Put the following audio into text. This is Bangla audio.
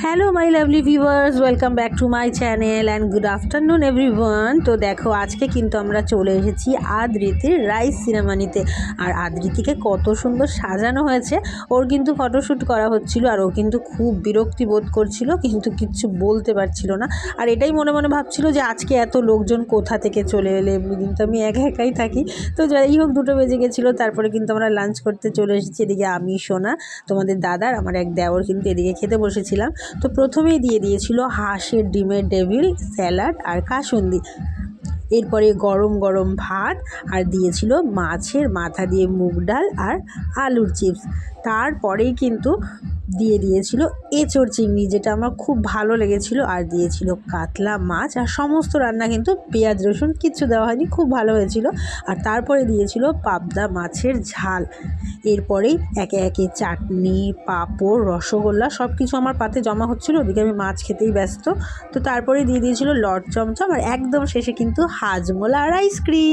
Hello my lovely viewers, welcome back to my channel and good afternoon everyone. তো দেখো, আজকে কিন্তু আমরা চলে এসেছি আদ্রিতির রাইস সিনেমানিতে। আর আদ্রিতিকে কত সুন্দর সাজানো হয়েছে। ওর কিন্তু ফটোশ্যুট করা হচ্ছিল আর ও কিন্তু খুব বিরক্তি বোধ করছিল, কিন্তু কিচ্ছু বলতে পারছিল না। আর এটাই মনে মনে ভাবছিল যে আজকে এত লোকজন কোথা থেকে চলে এলে, কিন্তু আমি একা একাই থাকি। তো যাই হোক, 2টো বেজে গেছিলো। তারপরে কিন্তু আমরা লাঞ্চ করতে চলে এসেছি। এদিকে আমি, সোনা, তোমাদের দাদার, আমার এক দেওর কিন্তু এদিকে খেতে বসেছিলাম। তো প্রথমেই দিয়ে দিয়েছিল হাঁসের ডিমের ডেভিল, স্যালাড আর কাসুন্দি। এরপরে গরম গরম ভাত, আর দিয়েছিল মাছের মাথা দিয়ে মুগ ডাল আর আলুর চিপস। তারপরেই কিন্তু দিয়ে দিয়েছিল এঁচোড় চিংড়ি, যেটা আমার খুব ভালো লেগেছিল। আর দিয়েছিল কাতলা মাছ। আর সমস্ত রান্না কিন্তু পেঁয়াজ রসুন কিচ্ছু দেওয়া হয়নি, খুব ভালো হয়েছিল। আর তারপরে দিয়েছিল পাবদা মাছের ঝাল। এরপরেই একে একে চাটনি, পাঁপড়, রসগোল্লা সব কিছু আমার পাতে জমা হচ্ছিলো। ওদিকে আমি মাছ খেতেই ব্যস্ত। তো তারপরে দিয়ে দিয়েছিল লট চমচম, আর একদম শেষে কিন্তু হাজমোলা আর আইসক্রিম।